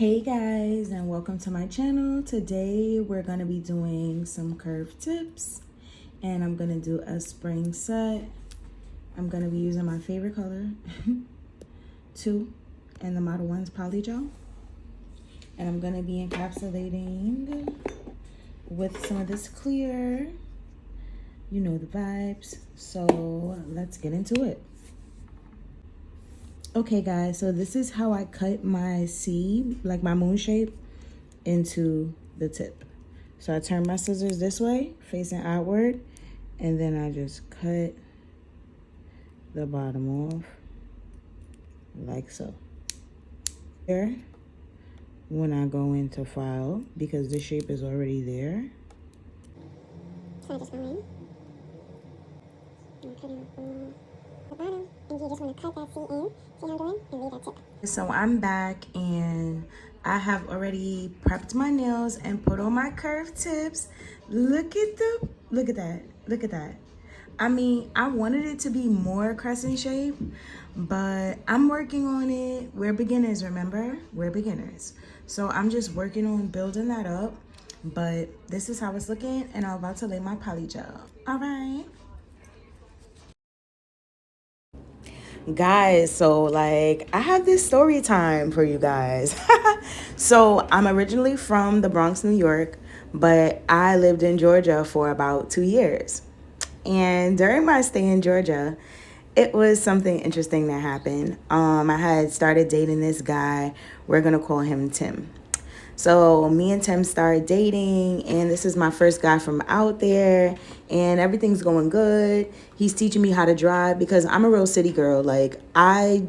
Hey guys, and welcome to my channel. Today we're going to be doing some curved tips, and I'm going to do a spring set. I'm going to be using my favorite color 2 and the Model 1's Polygel, and I'm going to be encapsulating with some of this clear. You know the vibes, so let's get into it. Okay guys, so this is how I cut my C, like my moon shape, into the tip. So I turn my scissors this way, facing outward, and then I just cut the bottom off, like so. Here, when I go into file, because the shape is already there. So I just go in and cut it the bottom, and you just want to cut that C in, see how I'm doing, and leave that tip. So I'm back, and I have already prepped my nails and put on my curved tips. Look at that. I mean, I wanted it to be more crescent shape, but I'm working on it. We're beginners, remember? We're beginners. So I'm just working on building that up, but this is how it's looking, and I'm about to lay my polygel. All right. Guys, so like I have this story time for you guys. So I'm originally from the Bronx, New York, but I lived in Georgia for about 2 years. And during my stay in Georgia, it was something interesting that happened. I had started dating this guy. We're gonna call him Tim. So me and Tim started dating, and this is my first guy from out there, and everything's going good. He's teaching me how to drive because I'm a real city girl. Like, I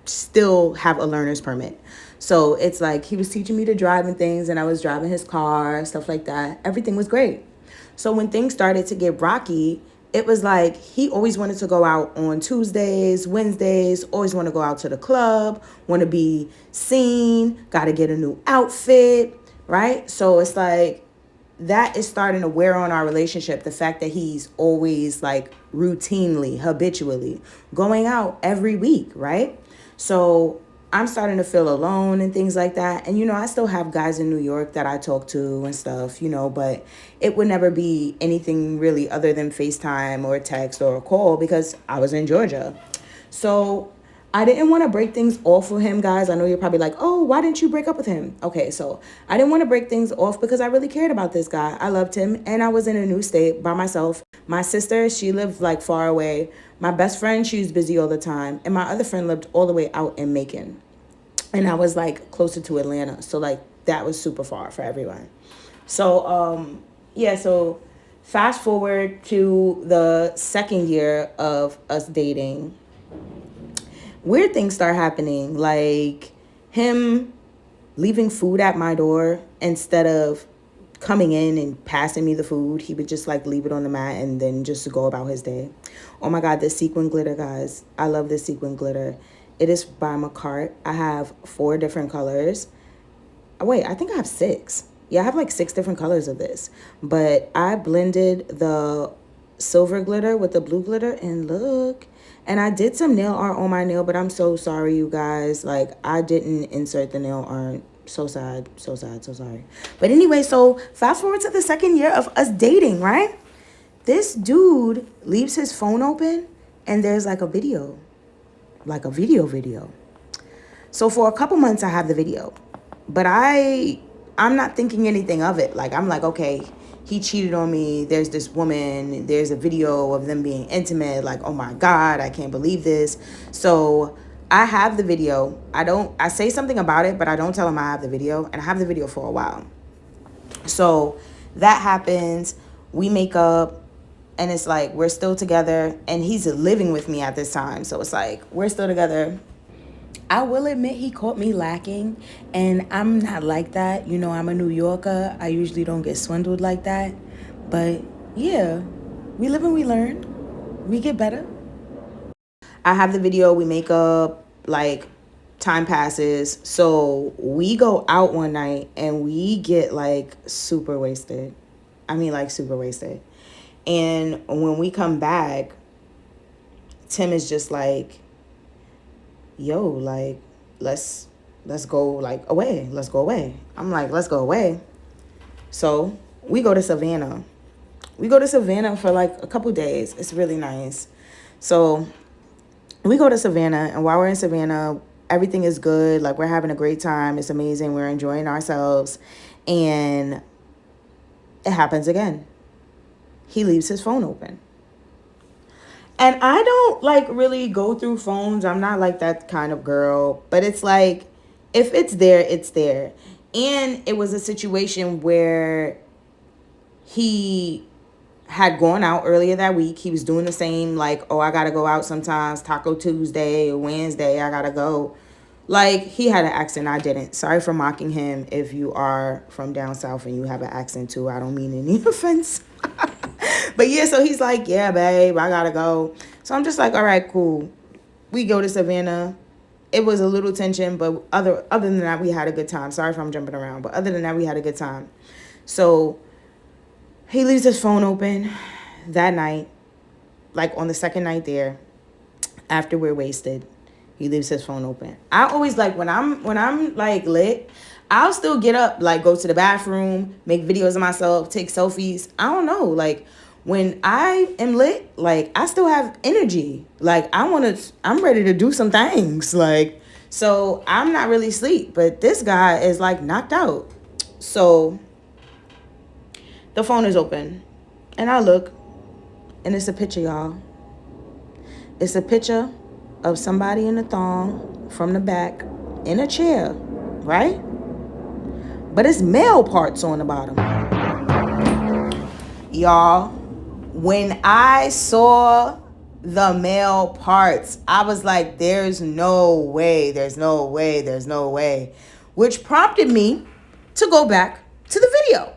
still have a learner's permit. So it's like he was teaching me to drive and things, and I was driving his car, stuff like that. Everything was great. So when things started to get rocky, it was like he always wanted to go out on Tuesdays, Wednesdays, always want to go out to the club, want to be seen, got to get a new outfit, right? So it's like that is starting to wear on our relationship. The fact that he's always like routinely, habitually going out every week, right? So I'm starting to feel alone and things like that. And, you know, I still have guys in New York that I talk to and stuff, you know, but it would never be anything really other than FaceTime or text or a call because I was in Georgia. So I didn't want to break things off with him, guys. I know you're probably like, oh, why didn't you break up with him? Okay, so I didn't want to break things off because I really cared about this guy. I loved him, and I was in a new state by myself. My sister, she lived like far away. My best friend, she was busy all the time. And my other friend lived all the way out in Macon. And I was like closer to Atlanta. So like that was super far for everyone. So yeah, so fast forward to the second year of us dating. Weird things start happening, like him leaving food at my door instead of coming in and passing me the food. He would just like leave it on the mat and then just go about his day. Oh my God, this sequin glitter, guys. I love this sequin glitter. It is by McCart. I have 4 different colors. Oh, wait, I think I have 6. Yeah, I have like 6 different colors of this. But I blended the silver glitter with the blue glitter, and look. And I did some nail art on my nail, but I'm so sorry, you guys. Like, I didn't insert the nail art. So sad, so sad, so sorry. But anyway, so fast forward to the second year of us dating, right? This dude leaves his phone open, and there's like a video. Like a video. So for a couple months, I have the video. But I'm not thinking anything of it. Like, I'm like, okay, he cheated on me. There's this woman. There's a video of them being intimate. Like, oh my God, I can't believe this. So I have the video. I say something about it, but I don't tell him I have the video. And I have the video for a while. So that happens. We make up. And it's like, we're still together. And he's living with me at this time. So it's like, we're still together. I will admit he caught me lacking, and I'm not like that. You know, I'm a New Yorker. I usually don't get swindled like that. But yeah, we live and we learn. We get better. I have the video. We make up, like, time passes. So we go out one night and we get like super wasted. I mean, like super wasted. And when we come back, Tim is just like, yo, like, let's let's go like away. Let's go away. I'm like, let's go away. So we go to Savannah. We go to Savannah for like a couple days. It's really nice. So we go to Savannah, and while we're in Savannah, everything is good. Like, we're having a great time. It's amazing. We're enjoying ourselves. And it happens again. He leaves his phone open. And I don't like really go through phones. I'm not like that kind of girl. But it's like, if it's there, it's there. And it was a situation where he had gone out earlier that week. He was doing the same, like, oh, I gotta go out sometimes, Taco Tuesday or Wednesday, I gotta go. Like, he had an accent, I didn't. Sorry for mocking him if you are from down south and you have an accent too. I don't mean any offense. But yeah, so he's like, yeah, babe, I gotta go. So I'm just like, all right, cool. We go to Savannah. It was a little tension, but other than that, we had a good time. Sorry if I'm jumping around, but other than that, we had a good time. So he leaves his phone open that night, like on the second night there, after we're wasted. He leaves his phone open. I always like when I'm like lit, I'll still get up, like go to the bathroom, make videos of myself, take selfies. I don't know, like when I am lit, like I still have energy. Like I'm ready to do some things. Like, so I'm not really asleep, but this guy is like knocked out. So the phone is open, and I look, and it's a picture, y'all. It's a picture of somebody in a thong from the back in a chair, right? But it's male parts on the bottom. Y'all, when I saw the male parts, I was like, there's no way, there's no way, there's no way. Which prompted me to go back to the video.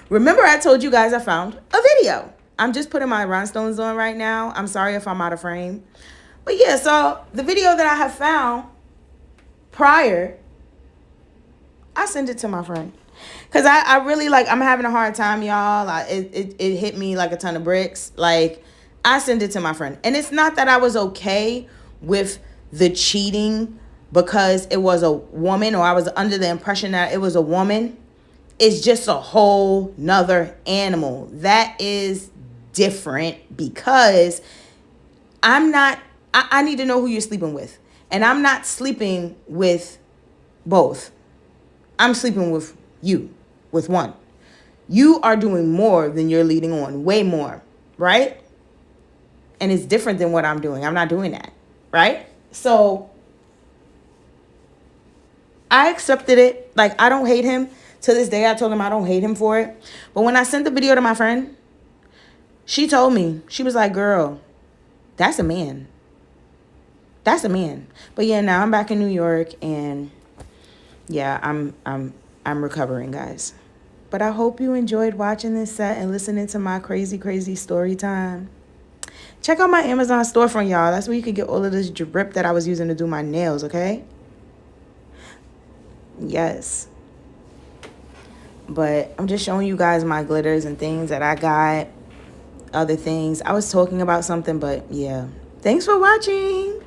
Remember, I told you guys I found a video. I'm just putting my rhinestones on right now. I'm sorry if I'm out of frame. But yeah, so the video that I have found prior, I sent it to my friend. Because I really, like, I'm having a hard time, y'all. It hit me like a ton of bricks. Like, I sent it to my friend. And it's not that I was okay with the cheating because it was a woman, or I was under the impression that it was a woman. It's just a whole nother animal. That is different because I need to know who you're sleeping with. And I'm not sleeping with both. I'm sleeping with you, with one. You are doing more than you're leading on, way more, right? And it's different than what I'm doing. I'm not doing that, right? So I accepted it. Like, I don't hate him. To this day, I told him I don't hate him for it. But when I sent the video to my friend, she told me, she was like, girl, that's a man. That's a man. But yeah, now I'm back in New York, and yeah, I'm recovering, guys. But I hope you enjoyed watching this set and listening to my crazy, crazy story time. Check out my Amazon storefront, y'all. That's where you can get all of this drip that I was using to do my nails, okay? Yes. But I'm just showing you guys my glitters and things that I got. Other things. I was talking about something, but yeah. Thanks for watching.